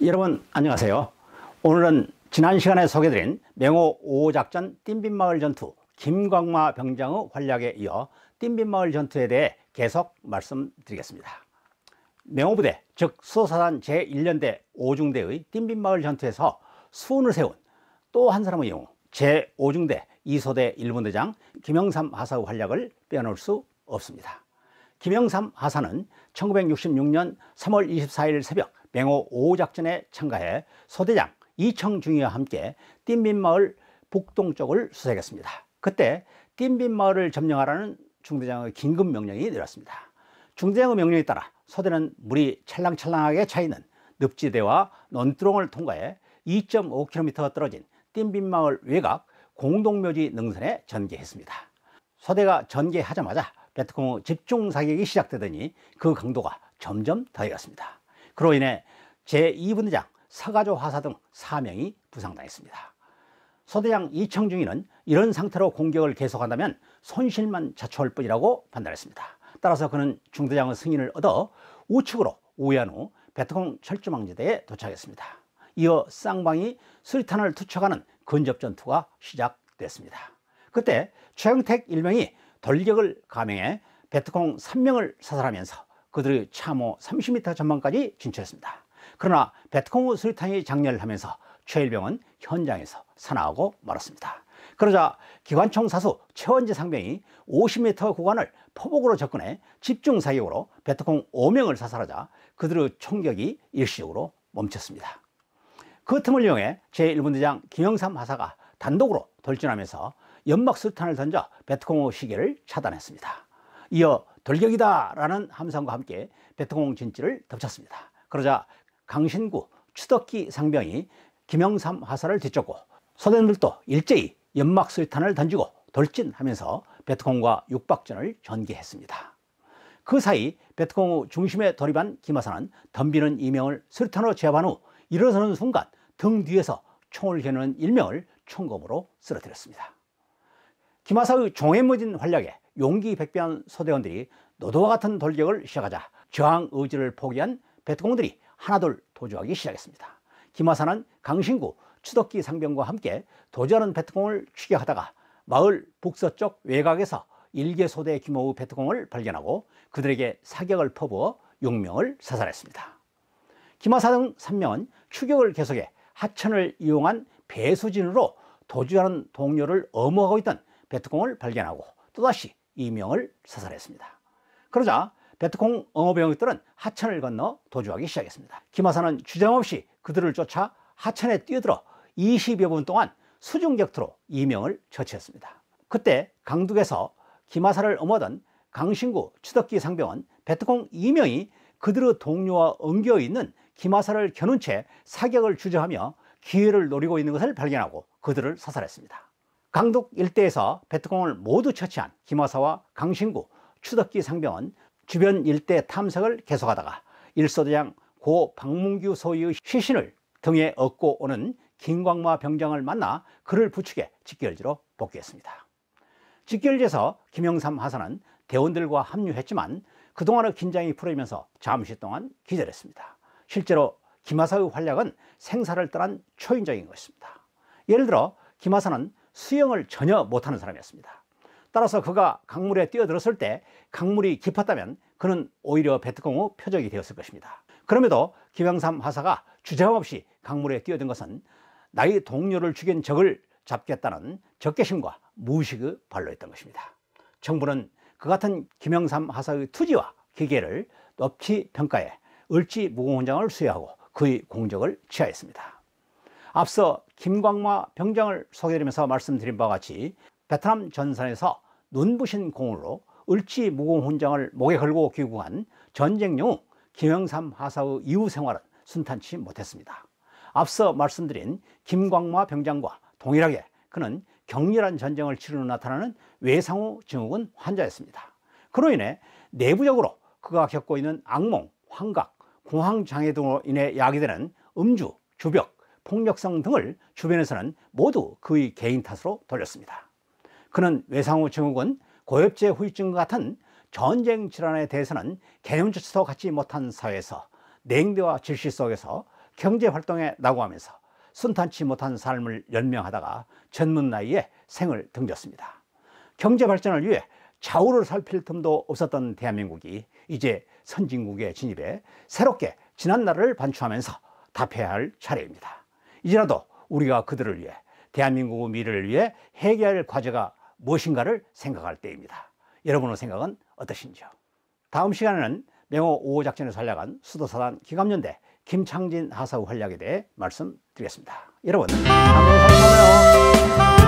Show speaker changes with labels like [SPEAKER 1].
[SPEAKER 1] 여러분 안녕하세요. 오늘은 지난 시간에 소개드린 맹호 5호 작전 띵빈마을 전투 김광마 병장의 활약에 이어 띵빈마을 전투에 대해 계속 말씀드리겠습니다. 맹호부대 즉 수도사단 제1연대 5중대의 띵빈마을 전투에서 수훈을 세운 또 한 사람의 영웅 제5중대 2소대 1분대장 김영삼 하사의 활약을 빼놓을 수 없습니다. 김영삼 하사는 1966년 3월 24일 새벽 맹호 5호 작전에 참가해 소대장 이청중이와 함께 띵빈마을 북동쪽을 수색했습니다. 그때 띵빈마을을 점령하라는 중대장의 긴급 명령이 내렸습니다. 중대장의 명령에 따라 소대는 물이 찰랑찰랑하게 차있는 늪지대와 논두렁을 통과해 2.5km 떨어진 띵빈마을 외곽 공동묘지 능선에 전개했습니다. 소대가 전개하자마자 베트콩의 집중 사격이 시작되더니 그 강도가 점점 더해갔습니다. 그로 인해 제2분대장 서가조 하사 등 4명이 부상당했습니다. 소대장 이청중이는 이런 상태로 공격을 계속한다면 손실만 자초할 뿐이라고 판단했습니다. 따라서 그는 중대장의 승인을 얻어 우측으로 우회한 후 베트콩 철조망지대에 도착했습니다. 이어 쌍방이 수리탄을 투척하는 근접전투가 시작됐습니다. 그때 최영택 일명이 돌격을 감행해 베트콩 3명을 사살하면서 그들의 참호 30m 전방까지 진출했습니다. 그러나 베트콩의 수리탄이 장렬하면서 최일병은 현장에서 사망하고 말았습니다. 그러자 기관총 사수 최원재 상병이 50m 구간을 포복으로 접근해 집중 사격으로 베트콩 5명을 사살하자 그들의 총격이 일시적으로 멈췄습니다. 그 틈을 이용해 제1분대장 김영삼 하사가 단독으로 돌진하면서 연막 수탄을 던져 베트콩의 시계를 차단했습니다. 이어 돌격이다 라는 함성과 함께 베트콩 진지를 덮쳤습니다. 그러자 강신구 추덕기 상병이 김영삼 하사를 뒤쫓고 소대들도 일제히 연막 수탄을 던지고 돌진하면서 베트콩과 육박전을 전개했습니다. 그 사이 베트콩의 중심에 돌입한 김하사는 덤비는 이명을 수류탄으로 제압한 후 일어서는 순간 등 뒤에서 총을 겨누는 일명을 총검으로 쓰러뜨렸습니다. 김하사의 종횡무진 활약에 용기 백배한 소대원들이 노도와 같은 돌격을 시작하자 저항 의지를 포기한 베트콩들이 하나둘 도주하기 시작했습니다. 김하사는 강신구 추덕기 상병과 함께 도주하는 베트콩을 추격하다가 마을 북서쪽 외곽에서 1개 소대 규모의 베트콩을 발견하고 그들에게 사격을 퍼부어 6명을 사살했습니다. 김하사 등 3명은 추격을 계속해 하천을 이용한 배수진으로 도주하는 동료를 엄호하고 있던 베트콩을 발견하고 또다시 2명을 사살했습니다. 그러자 베트콩 응호병력들은 하천을 건너 도주하기 시작했습니다. 김하사는 주저함없이 그들을 쫓아 하천에 뛰어들어 20여 분 동안 수중격투로 2명을 처치했습니다. 그때 강둑에서 김하사를 엄호하던 강신구 추덕기 상병은 베트콩 2명이 그들의 동료와 엉겨 있는 김하사를 겨눈 채 사격을 주저하며 기회를 노리고 있는 것을 발견하고 그들을 사살했습니다. 강둑 일대에서 베트콩을 모두 처치한 김하사와 강신구 추덕기 상병은 주변 일대 탐색을 계속하다가 1소대장 고 박문규 소위의 시신을 등에 업고 오는 김광마 병장을 만나 그를 부축해 직결지로 복귀했습니다. 직결지에서 김영삼 하사는 대원들과 합류했지만 그동안의 긴장이 풀어지면서 잠시 동안 기절했습니다. 실제로 김하사의 활약은 생사를 떠난 초인적인 것입니다. 예를 들어 김하사는 수영을 전혀 못하는 사람이었습니다. 따라서 그가 강물에 뛰어들었을 때 강물이 깊었다면 그는 오히려 베트콩의 표적이 되었을 것입니다. 그럼에도 김영삼 하사가 주저함없이 강물에 뛰어든 것은 나의 동료를 죽인 적을 잡겠다는 적개심과 무의식의 발로였던 것입니다. 정부는 그 같은 김영삼 하사의 투지와 기계를 높이 평가해 을지무공훈장을 수여하고 그의 공적을 치하했습니다. 앞서 김광마 병장을 소개드리면서 말씀드린 바와 같이 베트남 전선에서 눈부신 공으로 을지무공훈장을 목에 걸고 귀국한 전쟁 영웅 김영삼 하사의 이후 생활은 순탄치 못했습니다. 앞서 말씀드린 김광마 병장과 동일하게 그는 격렬한 전쟁을 치르는 나타나는 외상후 증후군 환자였습니다. 그로 인해 내부적으로 그가 겪고 있는 악몽, 환각, 공황장애 등으로 인해 야기되는 음주, 주벽, 폭력성 등을 주변에서는 모두 그의 개인 탓으로 돌렸습니다. 그는 외상후 증후군, 고엽제 후유증과 같은 전쟁 질환에 대해서는 개념조차도 갖지 못한 사회에서 냉대와 질시 속에서 경제활동에 나고하면서 순탄치 못한 삶을 연명하다가 젊은 나이에 생을 등졌습니다. 경제발전을 위해 좌우를 살필 틈도 없었던 대한민국이 이제 선진국에 진입해 새롭게 지난날을 반추하면서 답해야 할 차례입니다. 이제라도 우리가 그들을 위해, 대한민국의 미래를 위해 해결해야 할 과제가 무엇인가를 생각할 때입니다. 여러분의 생각은 어떠신지요? 다음 시간에는 맹호 5호 작전에서 활약한 수도사단 기갑연대 김창진 하사의 활약에 대해 말씀드리겠습니다. 여러분, 다음 영상에 만나요.